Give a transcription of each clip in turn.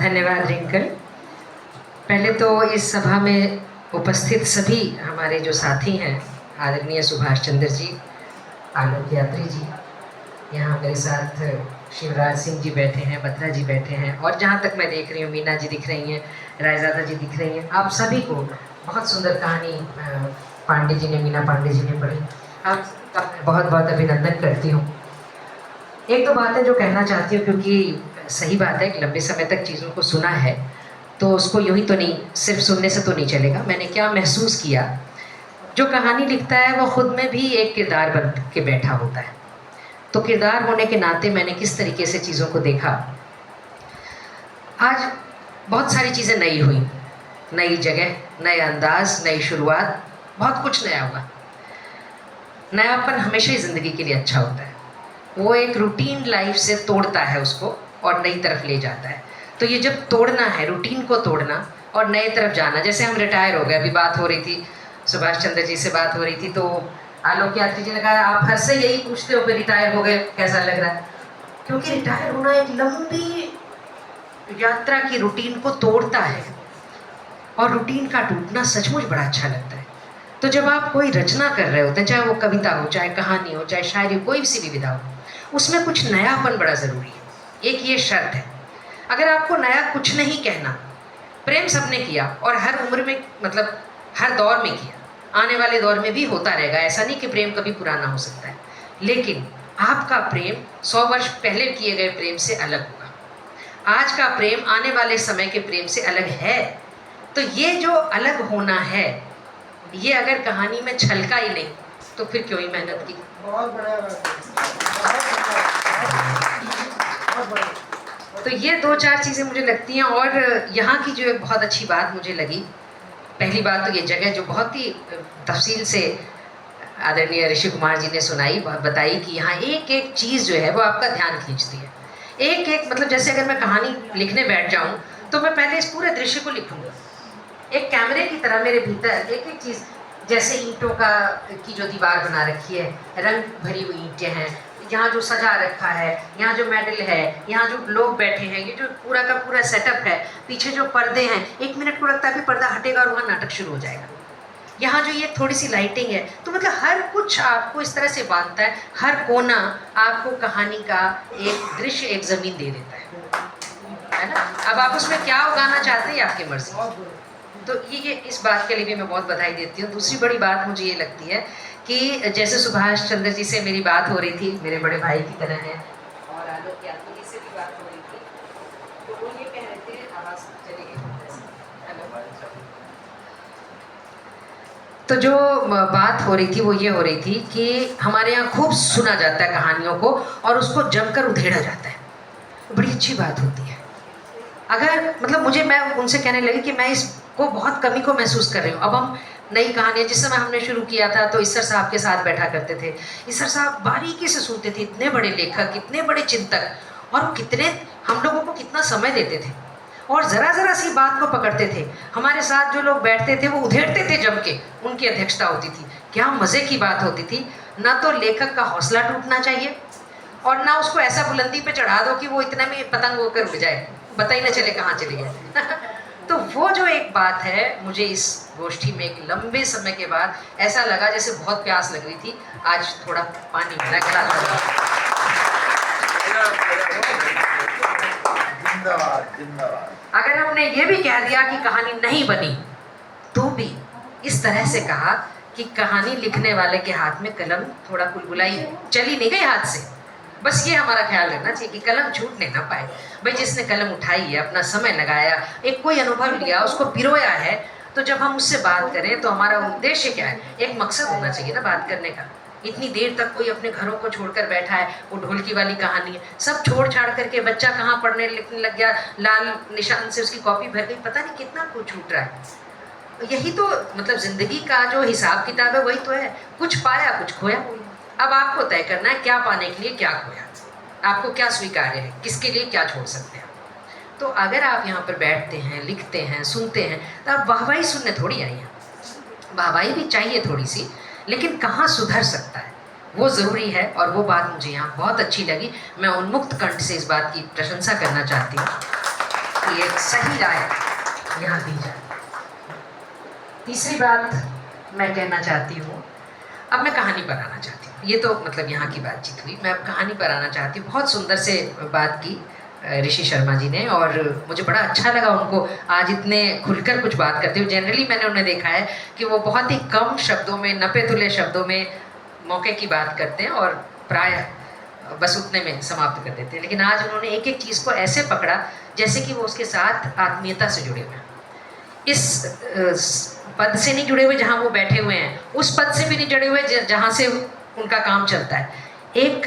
धन्यवाद रिंकल। पहले तो इस सभा में उपस्थित सभी हमारे जो साथी हैं, आदरणीय सुभाष चंद्र जी, आलोक यात्री जी, यहाँ मेरे साथ शिवराज सिंह जी बैठे हैं, बत्रा जी बैठे हैं, और जहाँ तक मैं देख रही हूँ मीना जी दिख रही हैं, रायजादा जी दिख रही हैं। आप सभी को बहुत सुंदर कहानी पांडे जी ने, मीना पांडे जी ने पढ़ी। आप सबका बहुत बहुत अभिनंदन करती हूँ। एक दो बातें जो कहना चाहती हूँ, क्योंकि सही बात है कि लंबे समय तक चीज़ों को सुना है तो उसको यूँ ही तो नहीं, सिर्फ सुनने से तो नहीं चलेगा। मैंने क्या महसूस किया, जो कहानी लिखता है वो खुद में भी एक किरदार बन के बैठा होता है, तो किरदार होने के नाते मैंने किस तरीके से चीज़ों को देखा। आज बहुत सारी चीज़ें नई हुई, नई जगह, नए अंदाज, नई शुरुआत, बहुत कुछ नया हुआ। नयापन हमेशा ही ज़िंदगी के लिए अच्छा होता है, वो एक रूटीन लाइफ से तोड़ता है उसको और नई तरफ ले जाता है। तो ये जब तोड़ना है, रूटीन को तोड़ना और नए तरफ जाना, जैसे हम रिटायर हो गए, अभी बात हो रही थी, सुभाष चंद्र जी से बात हो रही थी, तो आलोक यात्री जी ने कहा आप हर से यही पूछते हो कि रिटायर हो गए कैसा लग रहा है, क्योंकि रिटायर होना एक लंबी यात्रा की रूटीन को तोड़ता है, और रूटीन का टूटना सचमुच बड़ा अच्छा लगता है। तो जब आप कोई रचना कर रहे होते हैं, चाहे वो कविता हो, चाहे कहानी हो, चाहे शायरी, कोई सी भी विधा हो, उसमें कुछ नयापन बड़ा ज़रूरी है। एक ये शर्त है, अगर आपको नया कुछ नहीं कहना, प्रेम सबने किया और हर उम्र में, मतलब हर दौर में किया, आने वाले दौर में भी होता रहेगा, ऐसा नहीं कि प्रेम कभी पुराना हो सकता है, लेकिन आपका प्रेम 100 वर्ष पहले किए गए प्रेम से अलग होगा। आज का प्रेम आने वाले समय के प्रेम से अलग है। तो ये जो अलग होना है, ये अगर कहानी में छलका ही नहीं तो फिर क्यों ही मेहनत की। बहुत बढ़िया बात। तो ये दो चार चीज़ें मुझे लगती हैं। और यहाँ की जो एक बहुत अच्छी बात मुझे लगी, पहली बात तो ये जगह जो बहुत ही तफसील से आदरणीय ऋषि कुमार जी ने सुनाई, बताई कि यहाँ एक एक चीज़ जो है वो आपका ध्यान खींचती है। एक एक, मतलब जैसे अगर मैं कहानी लिखने बैठ जाऊँ तो मैं पहले इस पूरे दृश्य को लिखूँगा, एक कैमरे की तरह मेरे भीतर एक एक चीज़, जैसे ईंटों की जो दीवार बना रखी है, रंग भरी हुई ईंटें हैं, यहाँ जो सजा रखा है, यहाँ जो मेडल है, यहाँ जो लोग बैठे हैं, ये जो पूरा का पूरा सेटअप है, पीछे जो पर्दे हैं, 1 मिनट को लगता है कि पर्दा हटेगा और वहाँ नाटक शुरू हो जाएगा। यहाँ जो ये थोड़ी सी लाइटिंग है, तो मतलब हर कुछ आपको इस तरह से बांधता है, हर कोना आपको कहानी का एक दृश्य, एक ज़मीन दे देता है ना। अब आप उसमें क्या उगाना चाहते हैं आपकी मर्जी। तो ये इस बात के लिए भी मैं बहुत बधाई देती हूँ। दूसरी बड़ी बात मुझे ये लगती है कि जैसे सुभाष चंद्र जी से मेरी बात हो रही थी, मेरे बड़े भाई की तरह हैं, और आलोक यात्री जी से भी बात हो रही थी, तो वो ये कह रहे थे, आवाज़ चली गई, तो जो बात हो रही थी वो ये हो रही थी कि हमारे यहाँ खूब सुना जाता है कहानियों को और उसको जमकर उधेड़ा जाता है, बड़ी अच्छी बात होती है। अगर मतलब मैं उनसे कहने लगी कि मैं इसको बहुत कमी को महसूस कर रही हूँ। अब हम नई कहानियाँ, जिस समय हमने शुरू किया था तो ईसर साहब के साथ बैठा करते थे, ईसर साहब बारीकी से सुनते थे, इतने बड़े लेखक, इतने बड़े चिंतक, और कितने हम लोगों को कितना समय देते थे और ज़रा ज़रा सी बात को पकड़ते थे। हमारे साथ जो लोग बैठते थे वो उधेड़ते थे जम के, उनकी अध्यक्षता होती थी। क्या मज़े की बात होती थी। ना तो लेखक का हौसला टूटना चाहिए और ना उसको ऐसा बुलंदी पे चढ़ा दो कि वो इतने में पतंग होकर उड़ जाए, पता ही ना चले कहाँ चले गए। तो वो जो एक बात है, मुझे इस गोष्ठी में एक लंबे समय के बाद ऐसा लगा जैसे बहुत प्यास लग रही थी, आज थोड़ा पानी मिला गिलास। अगर हमने ये भी कह दिया कि कहानी नहीं बनी, तो भी इस तरह से कहा कि कहानी लिखने वाले के हाथ में कलम थोड़ा कुलबुलाई चली नहीं गई हाथ से। बस ये हमारा ख्याल रखना चाहिए कि कलम छूटने ना पाए। भाई जिसने कलम उठाई है, अपना समय लगाया, एक कोई अनुभव लिया, उसको पिरोया है, तो जब हम उससे बात करें तो हमारा उद्देश्य क्या है, एक मकसद होना चाहिए ना बात करने का। इतनी देर तक कोई अपने घरों को छोड़कर बैठा है, वो ढोलकी वाली कहानी है, सब छोड़ छाड़ करके बच्चा कहाँ पढ़ने लिखने लग गया, लाल निशान से उसकी कॉपी भर गई, पता नहीं कितना कुछ छूट रहा है। यही तो मतलब ज़िंदगी का जो हिसाब किताब है वही तो है, कुछ पाया कुछ खोया। अब आपको तय करना है क्या पाने के लिए क्या खोया, आपको क्या स्वीकार्य है, किसके लिए क्या छोड़ सकते हैं। तो अगर आप यहाँ पर बैठते हैं, लिखते हैं, सुनते हैं, तो आप वाहवाही सुनने थोड़ी आई हैं। वाहवाही भी चाहिए थोड़ी सी, लेकिन कहाँ सुधर सकता है वो ज़रूरी है, और वो बात मुझे यहाँ बहुत अच्छी लगी। मैं उन्मुक्त कंठ से इस बात की प्रशंसा करना चाहती हूँ। कि एक सही राय यहाँ दी जाए। तीसरी बात मैं कहना चाहती हूँ, अब मैं कहानी पर आना चाहती हूँ। ये तो मतलब यहाँ की बातचीत हुई, मैं अब कहानी पर आना चाहती हूँ। बहुत सुंदर से बात की ऋषि शर्मा जी ने, और मुझे बड़ा अच्छा लगा उनको आज इतने खुलकर कुछ बात करते हुए। जनरली मैंने उन्हें देखा है कि वो बहुत ही कम शब्दों में, नपे तुले शब्दों में मौके की बात करते हैं और प्रायः बस उतने में समाप्त कर देते हैं। लेकिन आज उन्होंने एक एक चीज़ को ऐसे पकड़ा जैसे कि वो उसके साथ आत्मीयता से जुड़े हुए हैं। इस पद से नहीं जुड़े हुए जहाँ वो बैठे हुए हैं, उस पद से भी नहीं जुड़े हुए जहाँ से उनका काम चलता है। एक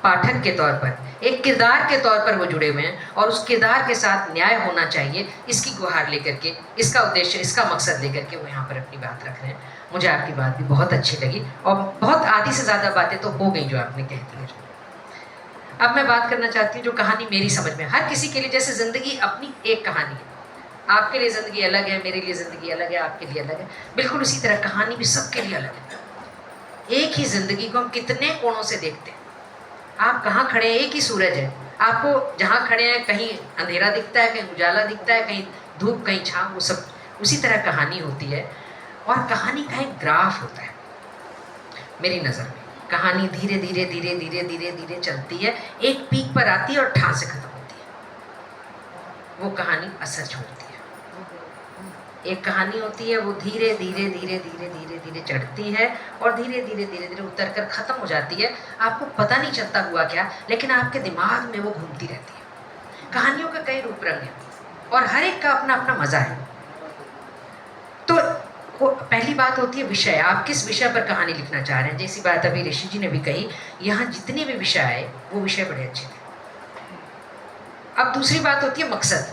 पाठक के तौर पर, एक किरदार के तौर पर वो जुड़े हुए हैं, और उस किरदार के साथ न्याय होना चाहिए, इसकी गुहार लेकर के, इसका उद्देश्य, इसका मकसद लेकर के वो यहाँ पर अपनी बात रख रहे हैं। मुझे आपकी बात भी बहुत अच्छी लगी, और बहुत आधी से ज़्यादा बातें तो हो गई जो आपने कह दी। अब मैं बात करना चाहती हूँ जो कहानी मेरी समझ में, हर किसी के लिए जैसे ज़िंदगी अपनी एक कहानी है, आपके लिए ज़िंदगी अलग है, मेरे लिए ज़िंदगी अलग है, आपके लिए अलग है, बिल्कुल उसी तरह कहानी भी सबके लिए अलग है। एक ही ज़िंदगी को हम कितने कोणों से देखते हैं। आप कहाँ खड़े हैं, एक ही सूरज है, आपको जहाँ खड़े हैं कहीं अंधेरा दिखता है, कहीं उजाला दिखता है, कहीं धूप, कहीं छाँव, वो सब उसी तरह कहानी होती है। और कहानी का एक ग्राफ होता है मेरी नज़र में। कहानी धीरे धीरे धीरे धीरे धीरे धीरे चलती है, एक पीक पर आती है और ठां से खत्म होती है। वो कहानी असर छोड़ती है। एक कहानी होती है, वो धीरे धीरे धीरे धीरे धीरे धीरे चढ़ती है और धीरे धीरे धीरे धीरे उतर कर खत्म हो जाती है। आपको पता नहीं चलता हुआ क्या, लेकिन आपके दिमाग में वो घूमती रहती है। कहानियों के कई रूप रंग हैं और हर एक का अपना अपना मजा है। तो पहली बात होती है विषय, आप किस विषय पर कहानी लिखना चाह रहे हैं। जैसी बात अभी ऋषि जी ने भी कही, यहाँ जितने भी विषय आए वो विषय बड़े अच्छे थे। अब दूसरी बात होती है मकसद,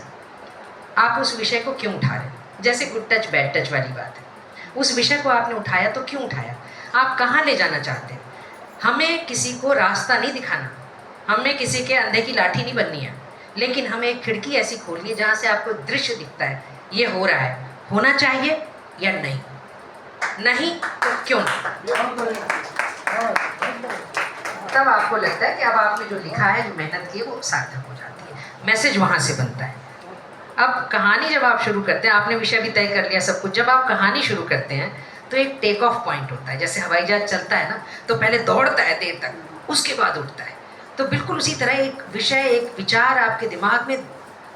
आप उस विषय को क्यों उठा रहे हैं। जैसे गुड टच बैड टच वाली बात है, उस विषय को आपने उठाया तो क्यों उठाया, आप कहाँ ले जाना चाहते हैं। हमें किसी को रास्ता नहीं दिखाना, हमें किसी के अंधे की लाठी नहीं बननी है, लेकिन हमें एक खिड़की ऐसी खोलनी है जहाँ से आपको दृश्य दिखता है, ये हो रहा है, होना चाहिए या नहीं, नहीं तो क्यों नहीं। तब आपको लगता है कि अब आपने जो लिखा है, जो मेहनत की है, वो सार्थक हो जाती है, मैसेज वहाँ से बनता है। अब कहानी जब आप शुरू करते हैं, आपने विषय भी तय कर लिया सब कुछ, जब आप कहानी शुरू करते हैं तो एक टेक ऑफ पॉइंट होता है। जैसे हवाई जहाज चलता है ना, तो पहले दौड़ता है देर तक, उसके बाद उठता है। तो बिल्कुल उसी तरह एक विषय, एक विचार आपके दिमाग में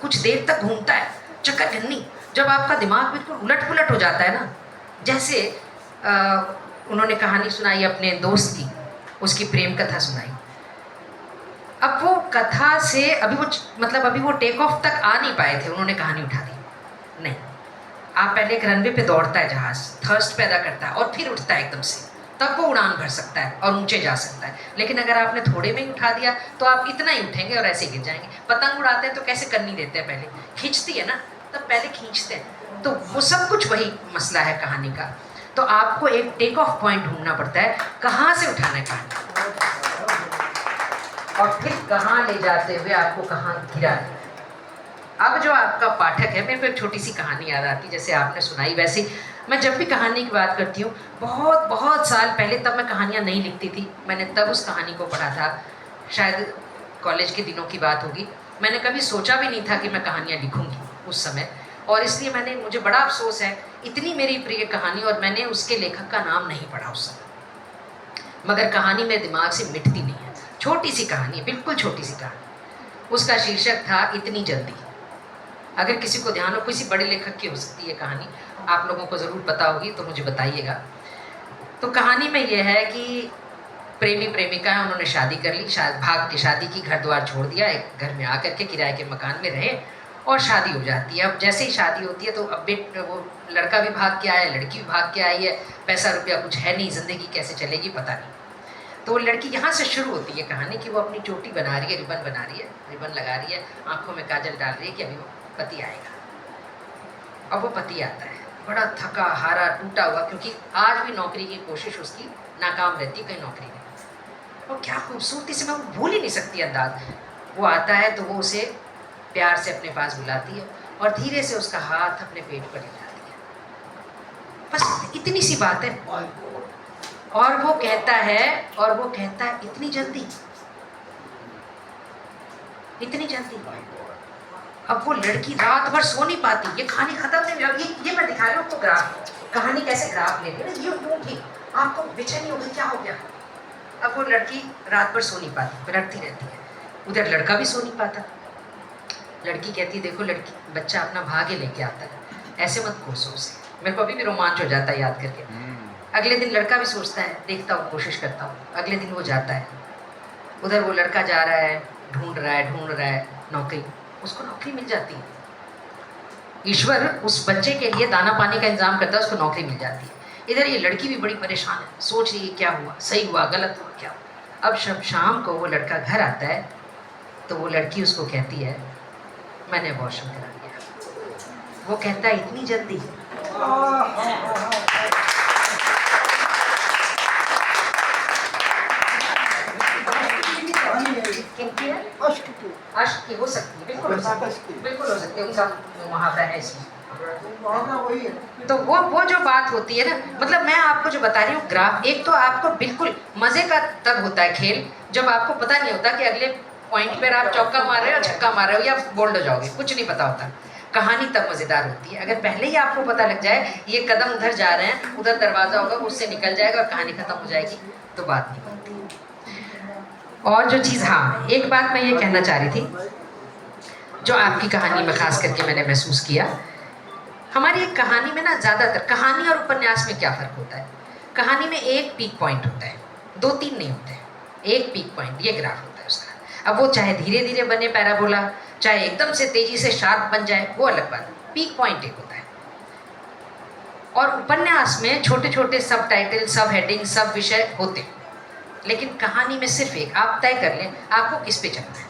कुछ देर तक घूमता है, चक्कर-घन्नी। जब आपका दिमाग बिल्कुल उलट पुलट हो जाता है ना, जैसे उन्होंने कहानी सुनाई अपने दोस्त की, उसकी प्रेम कथा सुनाई। अब वो कथा से अभी वो टेक ऑफ तक आ नहीं पाए थे, उन्होंने कहानी उठा दी। नहीं, आप पहले एक रनवे पे दौड़ता है जहाज, थर्स्ट पैदा करता है और फिर उठता है एकदम से, तब वो उड़ान भर सकता है और ऊंचे जा सकता है। लेकिन अगर आपने थोड़े में ही उठा दिया तो आप इतना ही उठेंगे और ऐसे गिर जाएंगे। पतंग उड़ाते हैं तो कैसे करनी देते हैं, पहले खींचती है ना, तब पहले खींचते हैं। तो वो सब कुछ वही मसला है कहानी का। तो आपको एक टेक ऑफ पॉइंट ढूंढना पड़ता है, कहाँ से उठाना है कहानी, और फिर कहाँ ले जाते हुए आपको कहाँ गिरा है। अब जो आपका पाठक है, मेरे को एक छोटी सी कहानी याद आती, जैसे आपने सुनाई वैसे मैं जब भी कहानी की बात करती हूँ, बहुत बहुत साल पहले, तब मैं कहानियाँ नहीं लिखती थी, मैंने तब उस कहानी को पढ़ा था, शायद कॉलेज के दिनों की बात होगी। मैंने कभी सोचा भी नहीं था कि मैं कहानियाँ लिखूँगी उस समय, और इसलिए मुझे बड़ा अफसोस है, इतनी मेरी प्रिय कहानी और मैंने उसके लेखक का नाम नहीं पढ़ा उस समय, मगर कहानी मेरे दिमाग से मिटती नहीं है। छोटी सी कहानी है, बिल्कुल छोटी सी कहानी, उसका शीर्षक था इतनी जल्दी। अगर किसी को ध्यान हो, किसी बड़े लेखक की हो सकती है कहानी, आप लोगों को ज़रूर पता होगी तो मुझे बताइएगा। तो कहानी में यह है कि प्रेमी प्रेमिका है, उन्होंने शादी कर ली, भाग के शादी की, घर द्वार छोड़ दिया, एक घर में आकर के किराए के मकान में रहे और शादी हो जाती है। अब जैसे ही शादी होती है तो अब वो लड़का भी भाग के आया, लड़की भी भाग के आई है, पैसा रुपया कुछ है नहीं, ज़िंदगी कैसे चलेगी पता नहीं। तो वो लड़की यहाँ से शुरू होती है कहानी कि वो अपनी चोटी बना रही है, रिबन बना रही है, रिबन लगा रही है, आंखों में काजल डाल रही है कि अभी वो पति आएगा। अब वो पति आता है, बड़ा थका हारा टूटा हुआ, क्योंकि आज भी नौकरी की कोशिश उसकी नाकाम रहती, कहीं नौकरी नहीं। और क्या खूबसूरती से, मैं भूल ही नहीं सकती अंदाज। वो आता है तो वो उसे प्यार से अपने पास बुलाती है और धीरे से उसका हाथ अपने पेट पर हिलाती है। बस इतनी सी बात है। और वो कहता है इतनी जल्दी, इतनी जल्दी। अब वो लड़की रात भर सो नहीं पाती, ये कहानी खत्म नहीं हुई। ये मैं दिखा रही हूँ आपको ग्राफ, कहानी कैसे ग्राफ ले रही है। ये क्यों थी, आपको बेचैनी होगी, क्या हो गया। अब वो लड़की रात भर सो नहीं पाती, रटती रहती है, उधर लड़का भी सो नहीं पाता। लड़की कहती है देखो लड़की, बच्चा अपना भाग्य लेके आता है, ऐसे मत कोसो उसे। मेरे को अभी भी रोमांच हो जाता है याद करके। अगले दिन लड़का भी सोचता है, देखता हूँ, कोशिश करता हूँ। अगले दिन वो जाता है, उधर वो लड़का जा रहा है, ढूंढ रहा है नौकरी, उसको नौकरी मिल जाती है। ईश्वर उस बच्चे के लिए दाना पानी का इंतजाम करता है, उसको नौकरी मिल जाती है। इधर ये लड़की भी बड़ी परेशान है, सोच रही है क्या हुआ, सही हुआ, गलत हुआ, क्या हुआ। अब शाम को वो लड़का घर आता है तो वो लड़की उसको कहती है मैंने अबॉर्शन करा दिया। वो कहता है इतनी जल्दी। अश्क की हो सकती है, बिल्कुल हो सकती है, उनका मुहावरा है इसमें। तो वो जो बात होती है ना, मतलब मैं आपको जो बता रही हूँ ग्राफ, एक तो आपको बिल्कुल मजे का तब होता है खेल जब आपको पता नहीं होता कि अगले पॉइंट पर आप चौका मार रहे हो, छक्का मार रहे हो या बोल्ड हो जाओगे, कुछ नहीं पता होता। कहानी तब मज़ेदार होती है अगर पहले ही आपको पता लग जाए ये कदम उधर जा रहे हैं, उधर दरवाज़ा होगा, उससे निकल जाएगा और कहानी ख़त्म हो जाएगी, तो बात नहीं बनती। और जो चीज़, हाँ एक बात मैं ये कहना चाह रही थी, जो आपकी कहानी में खास करके मैंने महसूस किया, हमारी एक कहानी में ना ज़्यादातर, कहानी और उपन्यास में क्या फ़र्क होता है, कहानी में एक पीक पॉइंट होता है, 2-3 नहीं होते, एक पीक पॉइंट, ये ग्राफ होता है उसका। अब वो चाहे धीरे धीरे बने पैराबोला, चाहे एकदम से तेजी से शार्प बन जाए, वो अलग बात, पीक पॉइंट एक होता है। और उपन्यास में छोटे छोटे सब टाइटल, सब हेडिंग, सब विषय होते हैं, लेकिन कहानी में सिर्फ एक, आप तय कर लें आपको किस पे चलना है।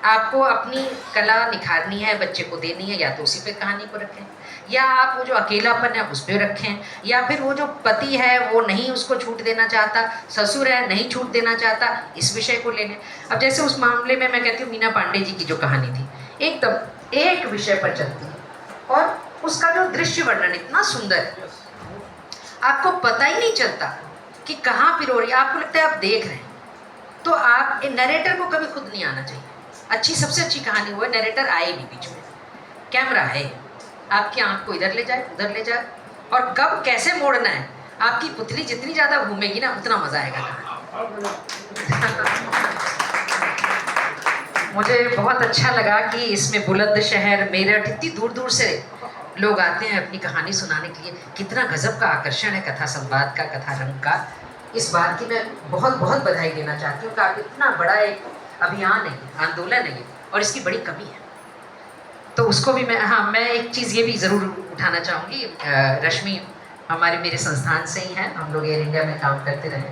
आपको अपनी कला निखारनी है, बच्चे को देनी है, या तो उसी पे कहानी को रखें, या आप वो जो अकेलापन है उस पर रखें, या फिर वो जो पति है वो नहीं उसको छूट देना चाहता, ससुर है नहीं छूट देना चाहता, इस विषय को ले लें। अब जैसे उस मामले में मैं कहती हूँ मीना पांडे जी की जो कहानी थी, एकदम एक विषय पर चलती है और उसका जो दृश्य वर्णन इतना सुंदर है, आपको पता ही नहीं चलता कि कहाँ पिरो रही है, आपको लगता है आप देख रहे हैं। तो आप नरेटर को कभी खुद नहीं आना चाहिए। अच्छी, सबसे अच्छी कहानी वो है नरेटर आए भी बीच में, कैमरा है, आपकी आंख को इधर ले जाए उधर ले जाए, और कब कैसे मोड़ना है, आपकी पुतली जितनी ज़्यादा घूमेगी ना उतना मज़ा आएगा। मुझे बहुत अच्छा लगा कि इसमें बुलंदशहर, मेरठ, इतनी दूर दूर से लोग आते हैं अपनी कहानी सुनाने के लिए। कितना गजब का आकर्षण है कथा संवाद का, कथा रंग का। इस बात की मैं बहुत बहुत बधाई देना चाहती हूँ कि आप इतना बड़ा एक अभियान है, आंदोलन है ये, और इसकी बड़ी कमी है। तो उसको भी मैं एक चीज़ ये भी ज़रूर उठाना चाहूँगी। रश्मि हमारे मेरे संस्थान से ही हैं, हम लोग एयर इंडिया में काम करते रहे,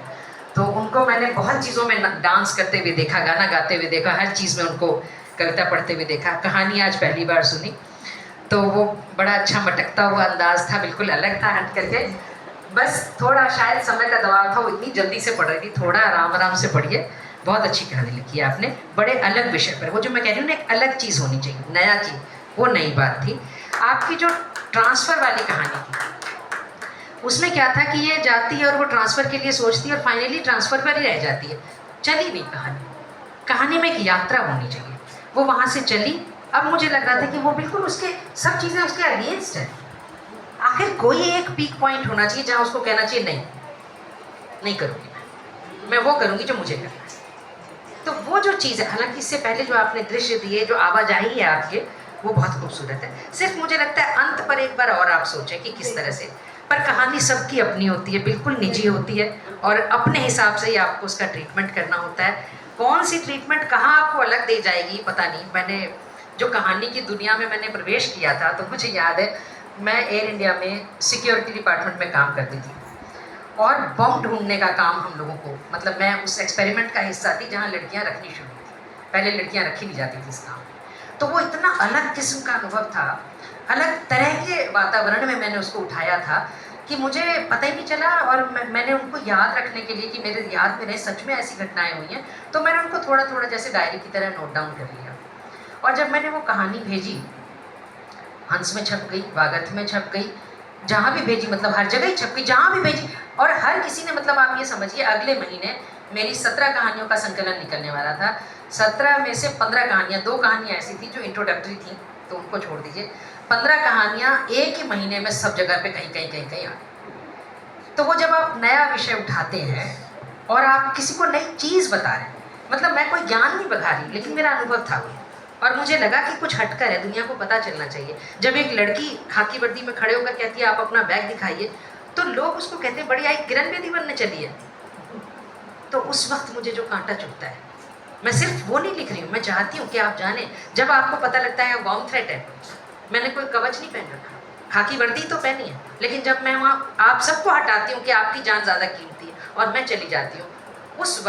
तो उनको मैंने बहुत चीज़ों में डांस करते हुए देखा, गाना गाते हुए देखा, हर चीज़ में उनको कविता पढ़ते हुए देखा। कहानी आज पहली बार सुनी तो वो बड़ा अच्छा मटकता हुआ अंदाज था, बिल्कुल अलग था हट करके। बस थोड़ा शायद समय का दबाव था, वो इतनी जल्दी से पढ़ रही थी, थोड़ा आराम आराम से पढ़िए। बहुत अच्छी कहानी लिखी है आपने, बड़े अलग विषय पर। वो जो मैं कह रही हूँ ना, एक अलग चीज़ होनी चाहिए, नया चीज़, वो नई बात थी। आपकी जो ट्रांसफ़र वाली कहानी थी, उसमें क्या था कि ये जाती है और वो ट्रांसफ़र के लिए सोचती है और फाइनली ट्रांसफ़र पर ही रह जाती है, चली नहीं कहानी। कहानी में एक यात्रा होनी चाहिए, वो वहाँ से चली। अब मुझे लग रहा था कि वो बिल्कुल उसके सब चीज़ें उसके अगेंस्ट है। आखिर कोई एक पीक पॉइंट होना चाहिए जहाँ उसको कहना चाहिए नहीं करूँगी, मैं वो करूँगी जो मुझे करना है। तो वो जो चीज़ है, हालांकि इससे पहले जो आपने दृश्य दिए, जो आवाजाही है आपके, वो बहुत खूबसूरत है। सिर्फ मुझे लगता है अंत पर एक बार और आप सोचें कि किस तरह से, पर कहानी सबकी अपनी होती है, बिल्कुल निजी होती है, और अपने हिसाब से ही आपको उसका ट्रीटमेंट करना होता है। कौन सी ट्रीटमेंट कहाँ आपको अलग दे जाएगी पता नहीं। मैंने जो कहानी की दुनिया में मैंने प्रवेश किया था, तो मुझे याद है मैं एयर इंडिया में सिक्योरिटी डिपार्टमेंट में काम करती थी, और बम ढूंढने का काम हम लोगों को, मतलब मैं उस एक्सपेरिमेंट का हिस्सा थी जहाँ लड़कियाँ रखनी शुरू हुई थी। पहले लड़कियाँ रखी नहीं जाती थी इस काम में। तो वो इतना अलग किस्म का अनुभव था, अलग तरह के वातावरण में मैंने उसको उठाया था कि मुझे पता ही नहीं चला। और मैंने उनको याद रखने के लिए कि मेरे याद में रहे, सच में ऐसी घटनाएं हुई हैं, तो मैंने उनको थोड़ा थोड़ा जैसे डायरी की तरह नोट डाउन कर लिया। और जब मैंने वो कहानी भेजी, हंस में छप गई, वागत में छप गई, जहाँ भी भेजी, मतलब हर जगह ही छप गई, जहाँ भी भेजी। और हर किसी ने, मतलब आप ये समझिए, अगले महीने मेरी 17 कहानियों का संकलन निकलने वाला था। 17 में से 15 कहानियाँ, 2 कहानियाँ ऐसी थी जो इंट्रोडक्टरी थी, तो उनको छोड़ दीजिए। 15 कहानियाँ एक ही महीने में सब जगह पे कहीं कहीं कहीं कहीं आ गई। तो वो जब आप नया विषय उठाते हैं और आप किसी को नई चीज़ बता रहे हैं, मतलब मैं कोई ज्ञान नहीं बता रही, लेकिन मेरा अनुभव था और मुझे लगा कि कुछ हटकर है, दुनिया को पता चलना चाहिए। जब एक लड़की खाकी वर्दी में खड़े होकर कहती है आप अपना बैग दिखाइए, तो लोग उसको कहते हैं बड़ी आई किरण बेदी बनने चली है। तो उस वक्त मुझे जो कांटा चुभता है, मैं सिर्फ वो नहीं लिख रही हूँ, मैं चाहती हूँ कि आप जाने, जब आपको पता लगता है बॉम्ब थ्रेट है, मैंने कोई कवच नहीं पहन रखा, खाकी वर्दी तो पहनी है, लेकिन जब मैं वहाँ आप सबको हटाती हूँ कि आपकी जान ज़्यादा कीमती है और मैं चली जाती हूँ, उस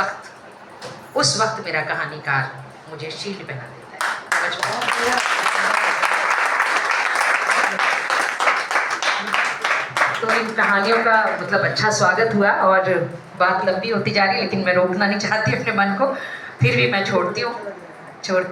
वक्त मेरा कहानीकार मुझे शील्ड पहना देता है। तो इन कहानियों का मतलब अच्छा स्वागत हुआ और बात लंबी होती जा रही है, लेकिन मैं रोकना नहीं चाहती अपने मन को, फिर भी मैं छोड़ती हूँ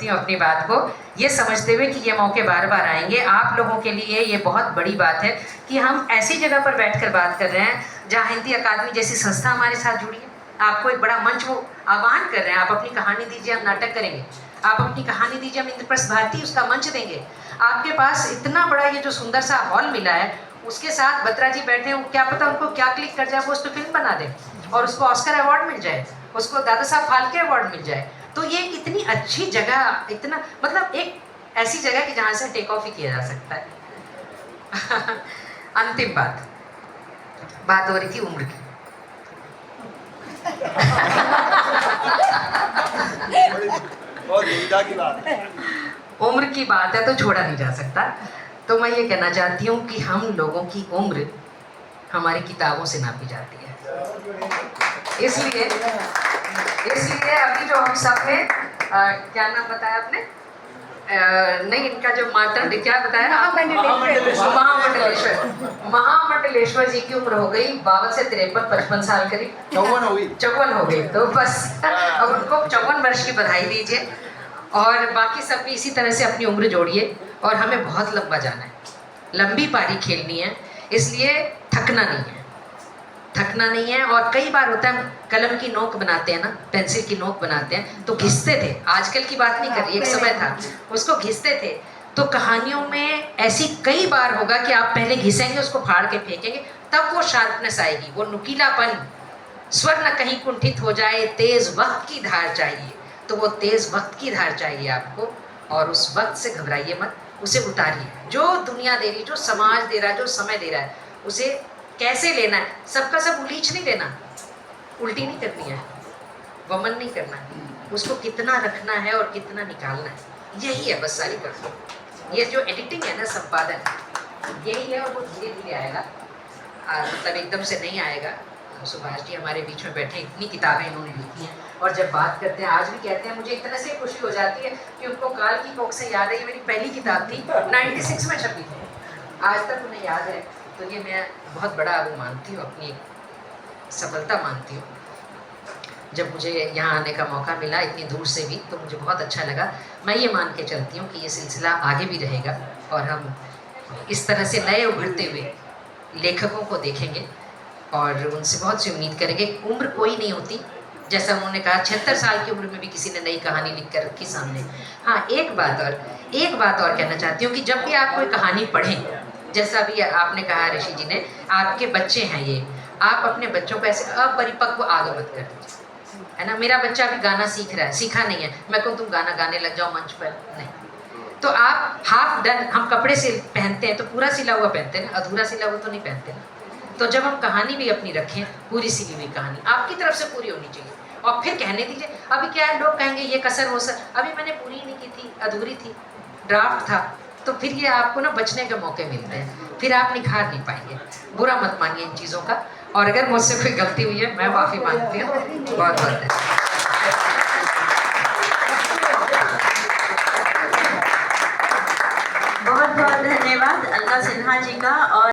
अपनी बात को, ये समझते हुए कि ये मौके बार बार आएंगे। आप लोगों के लिए ये बहुत बड़ी बात है कि हम ऐसी जगह पर बैठकर बात कर रहे हैं जहाँ हिंदी अकादमी जैसी संस्था हमारे साथ जुड़ी है। आपको एक बड़ा मंच वो आह्वान कर रहे हैं, आप अपनी कहानी दीजिए, हम नाटक करेंगे। आप अपनी कहानी दीजिए, हम इंद्रप्रस्थ भारती उसका मंच देंगे। आपके पास इतना बड़ा ये जो सुंदर सा हॉल मिला है, उसके साथ बत्रा जी बैठे हैं, क्या पता उनको क्या क्लिक कर जाए, वो उस पर फिल्म बना दे और उसको ऑस्कर अवार्ड मिल जाए, उसको दादा साहब फाल्के अवार्ड मिल जाए। तो ये कितनी अच्छी जगह, इतना मतलब एक ऐसी जगह कि जहाँ से टेक ऑफ ही किया जा सकता है। अंतिम बात हो रही थी उम्र की। बहुत दुविधा की बात है। उम्र की बात है तो छोड़ा नहीं जा सकता। तो मैं ये कहना चाहती हूँ कि हम लोगों की उम्र हमारी किताबों से नापी जाती है। इसलिए अभी जो हम सब हैं, क्या नाम बताया आपने? नहीं, इनका जो मातर क्या बताया? महामंडलेश्वर जी की उम्र हो गई 52 से 53, 55 साल करीब, 54 हो गई। तो बस अब उनको 54 वर्ष की बधाई दीजिए और बाकी सब भी इसी तरह से अपनी उम्र जोड़िए। और हमें बहुत लंबा जाना है, लंबी पारी खेलनी है, इसलिए थकना नहीं है। और कई बार होता है कलम की नोक बनाते हैं ना, पेंसिल की नोक बनाते हैं तो घिसते थे, आजकल की बात नहीं कर रही, एक समय था उसको घिसते थे। तो कहानियों में ऐसी कई बार होगा कि आप पहले घिसेंगे, उसको फाड़ के फेंकेंगे, तब वो शार्पनेस आएगी, वो नुकीलापन। स्वर न कहीं कुंठित हो जाए, तेज वक्त की धार चाहिए। तो वो तेज वक्त की धार चाहिए आपको, और उस वक्त से घबराइए मत, उसे उतारिए। जो दुनिया दे रही, जो समाज दे रहा है, जो समय दे रहा है, उसे कैसे लेना है, सबका सब उलीच नहीं देना, उल्टी नहीं करनी है, वमन नहीं करना है, उसको कितना रखना है और कितना निकालना है, यही है बस सारी कहानी। ये जो एडिटिंग है ना, संपादन, यही है और वो धीरे धीरे आएगा, मतलब एकदम से नहीं आएगा। सुभाष जी हमारे बीच में बैठे, इतनी किताबें इन्होंने लिखी हैं और जब बात करते हैं, आज भी कहते हैं, मुझे इतने से खुशी हो जाती है कि उनको काल की कोख से याद है, ये मेरी पहली किताब थी, 96 में छपी थी, आज तक उन्हें याद है। तो ये मैं बहुत बड़ा वो मानती हूँ, अपनी सफलता मानती हूँ। जब मुझे यहाँ आने का मौका मिला इतनी दूर से भी, तो मुझे बहुत अच्छा लगा। मैं ये मान के चलती हूँ कि ये सिलसिला आगे भी रहेगा और हम इस तरह से नए उभरते हुए लेखकों को देखेंगे और उनसे बहुत सी उम्मीद करेंगे। उम्र कोई नहीं होती, जैसा उन्होंने कहा 76 साल की उम्र में भी किसी ने नई कहानी लिख कर रखी सामने। हाँ, एक बात और कहना चाहती हूँ कि जब भी आप कोई कहानी पढ़ें, जैसा भी आपने कहा ऋषि जी ने, आपके बच्चे हैं ये, आप अपने बच्चों को ऐसे अपरिपक्व आगे मत कर दीजिए, है ना। मेरा बच्चा अभी गाना सीख रहा है, सीखा नहीं है, मैं कहूँ तुम गाना गाने लग जाओ मंच पर, नहीं। तो आप हाफ डन, हम कपड़े से पहनते हैं तो पूरा सिला हुआ पहनते हैं ना, अधूरा सिला हुआ तो नहीं पहनते ना। तो जब हम कहानी भी अपनी रखें, पूरी सिली हुई कहानी आपकी तरफ से पूरी होनी चाहिए, और फिर कहने दीजिए। अभी क्या है, लोग कहेंगे ये कसर हो सर, अभी मैंने पूरी नहीं की थी, अधूरी थी, ड्राफ्ट था, तो फिर ये आपको ना बचने के मौके मिलते हैं, फिर आप निखार नहीं पाएंगे। बुरा मत मानिए इन चीज़ों का, और अगर मुझसे कोई गलती हुई है, मैं माफ़ी मांगती हूँ। बहुत बहुत धन्यवाद अलका सिन्हा जी का। और